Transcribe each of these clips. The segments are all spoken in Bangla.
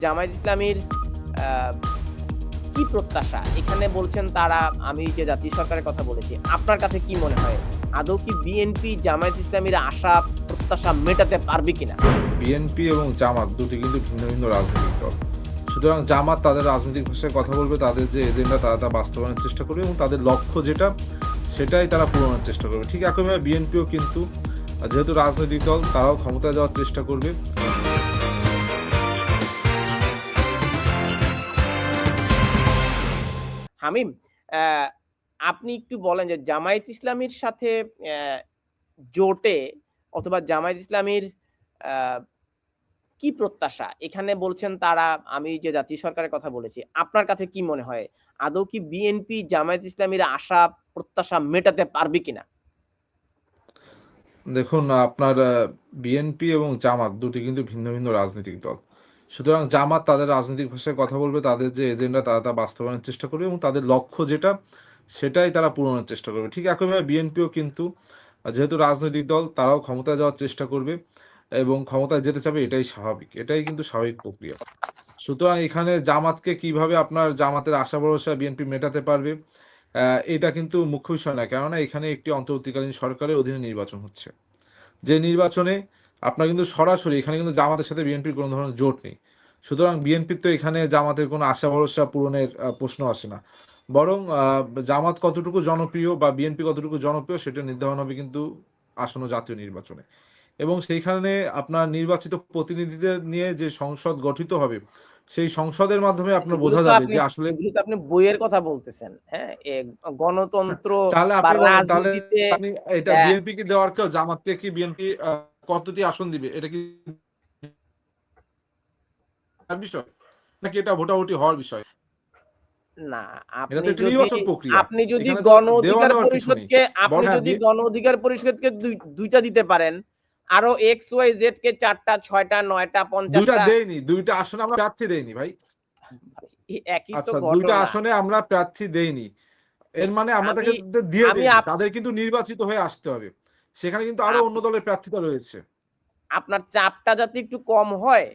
জামায়াত ইসলামীর আ কি প্রত্যাশা? এখানে বলছেন তারা আমি যে জাতীয় সরকারের কথা বলেছি। আপনার কাছে কি মনে হয়? আদৌ কি বিএনপি জামায়াত ইসলামীর আশা প্রত্যাশা মেটাতে পারবে কিনা? বিএনপি এবং জামাত দুটি কিন্তু ভিন্ন ভিন্ন রাজনৈতিক দল। সুতরাং জামাত তাদের রাজনৈতিক ভাষায় কথা বলবে, তাদের যে এজেন্ডা তারা তা বাস্তবায়নের চেষ্টা করবে এবং তাদের লক্ষ্য যেটা সেটাই তারা পূরণের চেষ্টা করবে। ঠিক একইভাবে বিএনপিও কিন্তু যেহেতু রাজনৈতিক দল তারাও ক্ষমতায় যাওয়ার চেষ্টা করবে। হামিম, অ্যা আপনি একটু বলেন যে জামায়াত ইসলামীর সাথে জোটে অথবা জামায়াত ইসলামীর আ কি প্রত্যাশা? এখানে বলছেন তারা আমি যে জাতীয় সরকারের কথা বলেছি। আপনার কাছে কি মনে হয়? আদৌ কি বিএনপি জামায়াত ইসলামীর আশা প্রত্যাশা মেটাতে পারবে কিনা? দেখুন আপনার বিএনপি এবং জামাত দুটি কিন্তু ভিন্ন ভিন্ন রাজনৈতিক দল। সুতরাং জামাত তাদের রাজনৈতিক ভাষায় কথা বলবে, তাদের যে এজেন্ডা তারা তা বাস্তবায়নের চেষ্টা করবে এবং তাদের লক্ষ্য যেটা সেটাই তারা পূরণের চেষ্টা করবে। ঠিক একইভাবে বিএনপিও কিন্তু যেহেতু রাজনৈতিক দল তারাও ক্ষমতায় যাওয়ার চেষ্টা করবে এবং ক্ষমতায় যেতে চাবে এটাই স্বাভাবিক। এটাই কিন্তু স্বাভাবিক প্রক্রিয়া। সুতরাং এখানে জামাতকে কিভাবে আপনার জামাতের আশা ভরসা বিএনপি মেটাতে পারবে, এটা কিন্তু মুখ্য বিষয় না। কেননা এখানে একটি অন্তর্বর্তীকালীন সরকারের অধীনে নির্বাচন হচ্ছে। যে নির্বাচনে আপনার কিন্তু সরাসরি এখানে কিন্তু জামাতের সাথে বিএনপির কোনো ধরনের জোট নেই। সুতরাং বিএনপির তো এখানে জামাতের কোনো আশা ভরসা পূরণের প্রশ্ন আসে না। বরং জামাত কতটুকু জনপ্রিয় বা বিএনপি কতটুকু জনপ্রিয় সেটা নির্ধারণ হবে কিন্তু আসন্ন জাতীয় নির্বাচনে। এবং সেইখানে আপনার নির্বাচিত প্রতিনিধিদের নিয়ে যে সংসদ গঠিত হবে, সেই সংসদের মাধ্যমে আপনার এগুলো বোঝা তো যাবে আপনি যে আসলে এগুলো তো আপনি বইয়ের কথা বলতেছেন। হ্যাঁ? গণতন্ত্র তাহলে বা আপনি বলেন, তাহলে রাজনীতিতে আপনি এটা অ্যা বিএনপিকে দেওয়ার কেউ জামাতকে কি বিএনপি কতটি আসন দিবে? এটা কি তার বিষয়? নাকি এটা ভোটাভুটি হওয়ার বিষয়? না, এটা আপনি তো একটা যদি নির্বাচন প্রক্রিয়া। আপনি যদি এখানে তো গণ দেওয়া অধিকার নেওয়ার কিছু নেই। পরিষদকে আপনি বরং হ্যাঁ, যদি গণ অধিকার পরিষদকে ২ টা দিতে পারেন, আরো এক্স, ওয়াই, জেড কে ৪ টা, ৬ টা, ৯ টা, ৫০ ২ টা টা দেইনি। ২ টা আসনে আমরা প্রার্থী দেইনি ভাই। একই তো আচ্ছা ২ টা ঘটনা। আসনে আমরা প্রার্থী দেইনি। এর মানে আমরা আমি তাকে দিয়ে আমি দেইনি। আপ তাদের কিন্তু নির্বাচিত হয়ে আসতে হবে। সেখানে কিন্তু আরো আপ অন্য দলের প্রার্থীতা রয়েছে। আপনার চাপটা যাতে একটু কম হয়,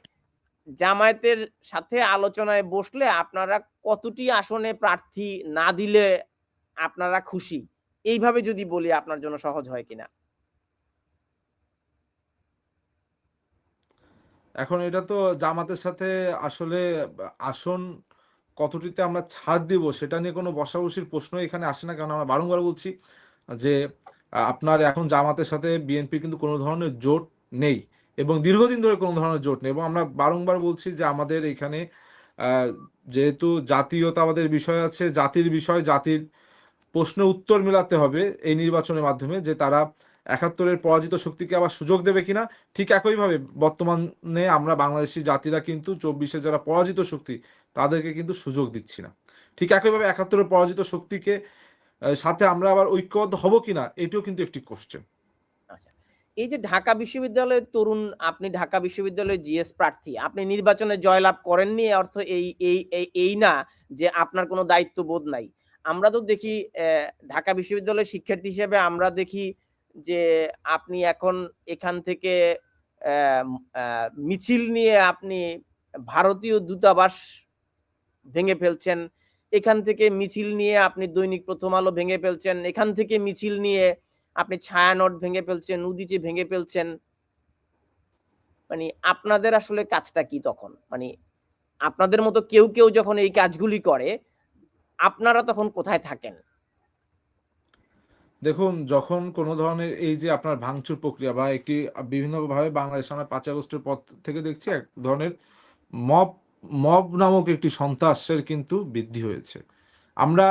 জামায়াতের সাথে আলোচনায় বসলে আপনারা কতটি আসনে প্রার্থী না দিলে আপনারা খুশি? এইভাবে যদি বলি আপনার জন্য সহজ হয় কিনা? এখন এটা তো জামাতের সাথে আসলে আসন কতটিতে আমরা ছাড় দিব সেটা নিয়ে কোনো বসাবসির প্রশ্নই এখানে আসে না। কারণ আমরা বারংবার বলছি যে আপনার এখন জামাতের সাথে বিএনপির কিন্তু কোনো ধরনের জোট নেই এবং দীর্ঘদিন ধরে কোনো ধরনের জোট নেই এবং আমরা বারংবার বলছি যে আমাদের এখানে আ যেহেতু জাতীয়তাবাদের বিষয় আছে, জাতির বিষয়, জাতির প্রশ্নের উত্তর মেলাতে হবে এই নির্বাচনের মাধ্যমে যে তারা ৭১ এর পরাজিত শক্তিকে আবার সুযোগ দেবে কিনা। ঠিক একইভাবে বর্তমানে আমরা বাংলাদেশী জাতিরা কিন্তু ২৪ এ যারা পরাজিত শক্তি তাদেরকে কিন্তু সুযোগ দিচ্ছি না। ঠিক একইভাবে ৭১ এর পরাজিত শক্তিকে সাথে আমরা আবার ঐক্যবদ্ধ হব কিনা এটিও কিন্তু একটি কোয়েশ্চেন। আচ্ছা। এই যে ঢাকা বিশ্ববিদ্যালয়ের তরুণ আপনি ঢাকা বিশ্ববিদ্যালয়ের জিএস প্রার্থী। আপনি নির্বাচনে জয়লাভ করেননি এর অর্থ এই না যে আপনার কোনো দায়িত্ববোধ নাই। আমরা তো দেখি ঢাকা বিশ্ববিদ্যালয়ের শিক্ষার্থী হিসেবে আমরা দেখি যে আপনি এখন এখান থেকে অ্যাম আ মিছিল নিয়ে আপনি ভারতীয় দূতাবাস ভেঙে ফেলছেন। এখান থেকে মিছিল নিয়ে আপনি দৈনিক প্রথম আলো ভেঙে ফেলছেন। এখান থেকে মিছিল নিয়ে আপনি ছায়ানট ভেঙে ফেলছেন, উদীচী ভেঙে ফেলছেন। মানে আপনাদের আসলে কাজটা কি তখন? মানে আপনাদের মতো কেউ যখন এই কাজগুলি করে, আপনারা তখন কোথায় থাকেন? দেখুন, যখন কোন ধরনের এই যে আপনার ভাঙচুর প্রক্রিয়া বা একটি বিভিন্নভাবে বাংলাদেশে আমরা ৫ই আগস্টের পর থেকে দেখছি এক ধরনের মব মব নামক একটি সন্ত্রাসের কিন্তু বৃদ্ধি হয়েছে। আমরা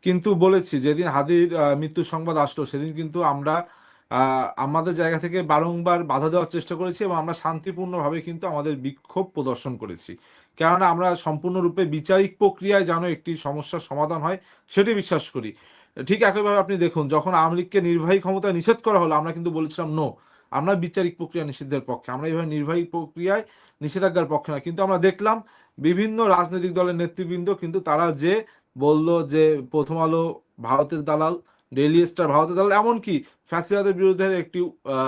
কিন্তু বলেছি যেদিন হাদির মৃত্যুর সংবাদ আসলো সেদিন কিন্তু আমরা আ আমাদের জায়গা থেকে বারংবার বাধা দেওয়ার চেষ্টা করেছি এবং আমরা শান্তিপূর্ণভাবে কিন্তু আমাদের বিক্ষোভ প্রদর্শন করেছি। কেননা আমরা সম্পূর্ণরূপে বিচারিক প্রক্রিয়ায় যেন একটি সমস্যার সমাধান হয় সেটি বিশ্বাস করি। ঠিক একইভাবে আপনি দেখুন যখন আওয়ামী লীগকে নির্বাহী ক্ষমতায় নিষেধ করা হলো আমরা কিন্তু বলেছিলাম নো। আমরা বিচারিক প্রক্রিয়া নিষিদ্ধের পক্ষে। আমরা এভাবে নির্বাহী প্রক্রিয়ায় নিষেধাজ্ঞার পক্ষে না। কিন্তু আমরা দেখলাম বিভিন্ন রাজনৈতিক দলের নেতৃবৃন্দ কিন্তু তারা যেয়ে বলল যে 'প্রথম আলো ভারতের দালাল, ডেইলি স্টার ভারতের দালাল' এমনকি ফ্যাসিবাদের বিরুদ্ধে একটি আ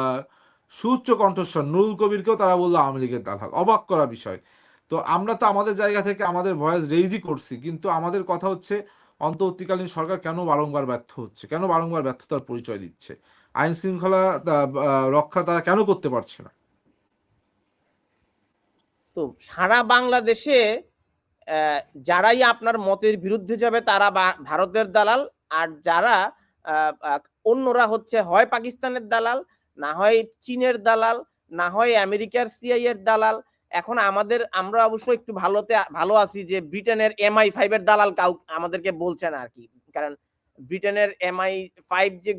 সুউচ্চ কণ্ঠস্বর নুরুল কবিরকেও তারা বলল আওয়ামী লীগের দালাল। অবাক করা বিষয়। তো আমরা তো আমাদের জায়গা থেকে আমাদের ভয়েস রেইজই করছি, কিন্তু আমাদের কথা হচ্ছে অন্তর্বর্তীকালীন সরকার কেন বারংবার ব্যর্থ হচ্ছে, কেন বারংবার ব্যর্থতার পরিচয় দিচ্ছে, আইন শৃঙ্খলা রক্ষা তারা কেন করতে পারছে না? তো সারা বাংলাদেশে যারাই আপনার মতের বিরুদ্ধে যাবে তারা ভারতের দালাল, আর যারা অন্যরা হচ্ছে হয় পাকিস্তানের দালাল, না হয় চীনের দালাল, না হয় আমেরিকার সিআই এর দালাল। এখন আমরা অবশ্য একটু ভালো আছি যে ব্রিটেনের MI5 এর দালাল কাউ আমাদেরকে বলছে না আর কি, কারণ ব্রিটেনের MI5 যে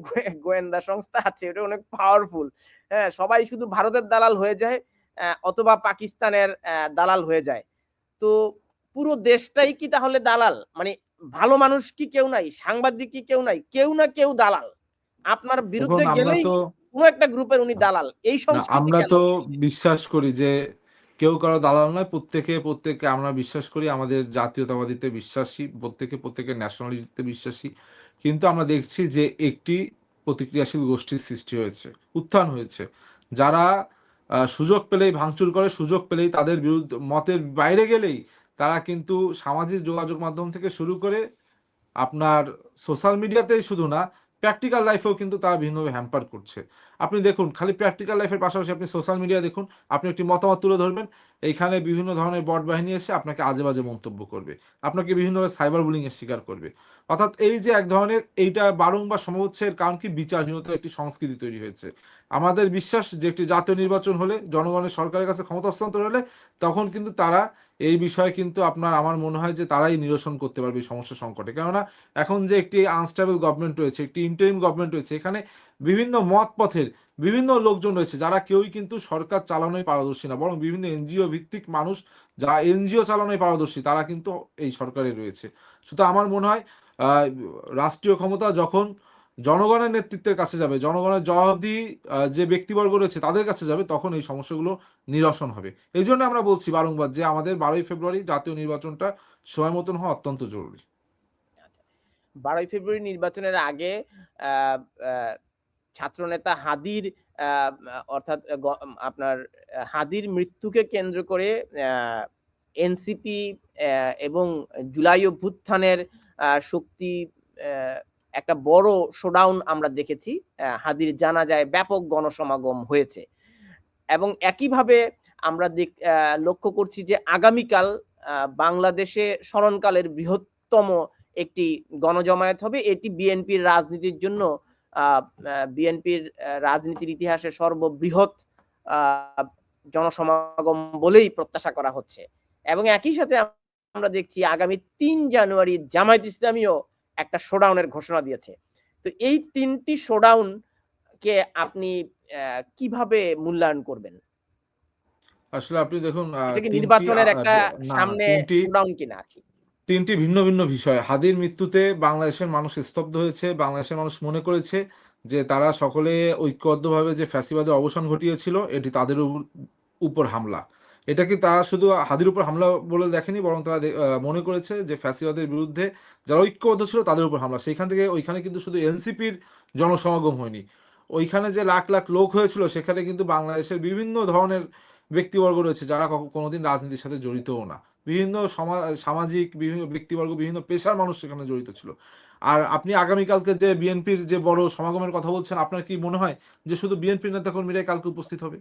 গোয়েন্দা সংস্থা আছে ওটা অনেক পাওয়ারফুল। হ্যাঁ, সবাই শুধু ভারতের দালাল হয়ে যায় অথবা পাকিস্তানের দালাল হয়ে যায়। তো পুরো দেশটাই কি তাহলে দালাল? মানে ভালো মানুষ কি কেউ নাই? সাংবাদিক কি কেউ নাই? কেউ না কেউ দালাল। আপনার বিরুদ্ধে গেলেই কোনো একটা গ্রুপের উনি দালাল। এই সংস্কৃতি আমরা কেন? তো বিশ্বাস করি যে কেউ কারো দালাল নয়, প্রত্যেকে আমরা বিশ্বাস করি, আমাদের জাতীয়তাবাদীতে বিশ্বাসী, প্রত্যেকে ন্যাশনালিটিতে বিশ্বাসী। কিন্তু আমরা দেখছি যে একটি প্রতিক্রিয়াশীল গোষ্ঠীর সৃষ্টি হয়েছে, উত্থান হয়েছে, যারা সুযোগ পেলেই ভাঙচুর করে, সুযোগ পেলেই তাদের বিরুদ্ধে মতের বাইরে গেলেই তারা কিন্তু সামাজিক যোগাযোগ মাধ্যম থেকে শুরু করে আপনার সোশ্যাল মিডিয়াতেই শুধু না, প্র্যাকটিক্যাল লাইফেও কিন্তু তারা ভিন্নভাবে হ্যাম্পার করছে। আপনি দেখুন, খালি প্র্যাকটিক্যাল লাইফের পাশাপাশি আপনি সোশ্যাল মিডিয়া দেখুন, আপনি একটি মতামত তুলে ধরবেন, এইখানে বিভিন্ন ধরনের বট বাহিনী এসে আপনাকে আজে-বাজে মন্তব্য করবে। আপনাকে বিভিন্নভাবে সাইবার বুলিং এর শিকার করবে। অর্থাৎ এই যে এক ধরনের এইটা বারংবার সম্ভব হচ্ছে, এর কারণ কি? বিচারহীনতার একটি সংস্কৃতি তৈরি হয়েছে। আমাদের বিশ্বাস যে একটি জাতীয় নির্বাচন হলে, জনগণের সরকারের কাছে ক্ষমতা হস্তান্তর হলে, তখন কিন্তু তারা এই বিষয়ে কিন্তু আমার মনে হয় যে তারাই নিরসন করতে পারবে এই সমস্যা সংকটে। কেননা এখন যে একটি আনস্টেবল গভর্নমেন্ট রয়েছে, একটি ইন্টারিম গভর্নমেন্ট রয়েছে, এখানে বিভিন্ন মত পথের বিভিন্ন লোকজন রয়েছে যারা কেউই কিন্তু সরকার চালানোয় পারদর্শী না, বরং বিভিন্ন এনজিও ভিত্তিক মানুষ যারা এনজিও চালানোয় পারদর্শী তারা কিন্তু এই সরকারে রয়েছে। সুতরাং আমার মনে হয় রাষ্ট্রীয় ক্ষমতা যখন জনগণের নেতৃত্বের কাছে যাবে, জনগণের জবাবদিহি যে ব্যক্তিবর্গ রয়েছে তাদের কাছে যাবে, তখন এই সমস্যাগুলো নিরসন হবে। এই জন্য আমরা বলছি বারংবার যে আমাদের 12ই ফেব্রুয়ারি জাতীয় নির্বাচনটা সময় মতন হওয়া অত্যন্ত জরুরি। 12ই ফেব্রুয়ারি নির্বাচনের আগে আহ, আহ, ছাত্রনেতা হাদির অর্থাৎ আপনার হাদির মৃত্যুকে কেন্দ্র করে এনসিপি এবং জুলাই অভ্যুত্থানের শক্তি একটা বড় শোডাউন আমরা দেখেছি। হাদির জানাজায় ব্যাপক গণসমাগম হয়েছে এবং একইভাবে আমরা লক্ষ্য করছি যে আগামীকাল বাংলাদেশে স্মরণকালের বৃহত্তম একটি গণজমায়েত হবে। এটি বিএনপির রাজনীতির জন্য বিএনপির রাজনীতির ইতিহাসে সর্ববৃহৎ জনসমাগম বলেই প্রত্যাশা করা হচ্ছে। এবং একই সাথে আমরা দেখছি আগামী 3 জানুয়ারি জামায়াত ইসলামীও একটা শোডাউনের ঘোষণা দিয়েছে। তো এই 3টি শোডাউন কে আপনি কিভাবে মূল্যায়ন করবেন? আসলে আপনি দেখুন, এটা কি নির্বাচনের একটা সামনে তিনটি শোডাউন কিনা আর কি? তিনটি ভিন্ন ভিন্ন বিষয়। হাদির মৃত্যুতে বাংলাদেশের মানুষ স্তব্ধ হয়েছে। বাংলাদেশের মানুষ মনে করেছে যে তারা সকলে ঐক্যবদ্ধভাবে যে ফ্যাসিবাদের অবসান ঘটিয়েছিল এটি তাদের উপর হামলা। এটা কি তারা শুধু হাদির উপর হামলা বলে দেখেনি, বরং তারা মনে করেছে যে ফ্যাসিবাদের বিরুদ্ধে যারা ঐক্যবদ্ধ ছিল তাদের উপর হামলা। সেইখান থেকে ওইখানে কিন্তু শুধু এনসিপির জনসমাগম হয়নি। ওইখানে যে লাখ লাখ লোক হয়েছিল সেখানে কিন্তু বাংলাদেশের বিভিন্ন ধরনের ব্যক্তিবর্গ রয়েছে যারা কোনোদিন রাজনীতির সাথে জড়িতও না। বিভিন্ন সামাজিক বিভিন্ন ব্যক্তিবর্গ, বিভিন্ন পেশার মানুষ সেখানে জড়িত ছিল। আর আপনি আগামীকালকে যে বিএনপির যে বড় সমাগমের কথা বলছেন, আপনার কি মনে হয় যে শুধু বিএনপির নেতাকর্মীরাই কালকে উপস্থিত হবে?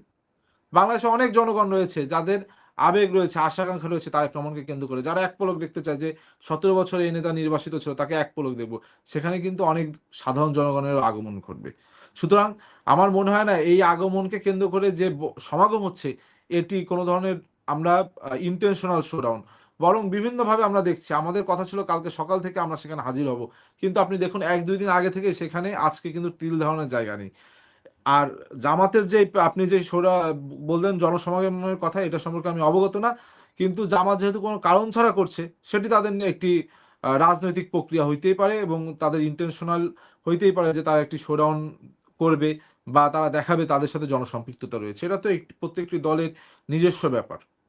বাংলাদেশে অনেক জনগণ রয়েছে যাদের আবেগ রয়েছে, আশা-আকাঙ্ক্ষা রয়েছে তারেক রহমানকে কেন্দ্র করে। যারা এক পলক দেখতে চায় যে ১৭ বছরে এই নেতা নির্বাসিত ছিল, তাকে এক পলক দেখব। সেখানে কিন্তু অনেক সাধারণ জনগণেরও আগমন ঘটবে। সুতরাং আমার মনে হয় না এই আগমনকে কেন্দ্র করে যে সমাগম হচ্ছে, এটি কোনো ধরনের আমরা ইনটেনশনাল শোডাউন। বরং বিভিন্নভাবে আমরা দেখছি। আমাদের কথা ছিল কালকে সকাল থেকে আমরা সেখানে হাজির হব। কিন্তু আপনি দেখুন ১-২ দিন আগে থেকে সেখানে আজকে কিন্তু তিল ধারণের জায়গা নেই। আর জামাতের যে আপনি যে বললেন জনসমাগমের কথা, এটা সম্পর্কে আমি অবগত না। কিন্তু জামাত যেহেতু কোনো কারণ ছাড়া করছে, সেটি তাদের একটি রাজনৈতিক প্রক্রিয়া হইতেই পারে এবং তাদের ইন্টেনশনাল হইতেই পারে যে তারা একটি শোডাউন করবে বা তারা দেখাবে তাদের সাথে জনসম্পৃক্ততা রয়েছে। এটা তো প্রত্যেকটি দলের নিজস্ব ব্যাপার।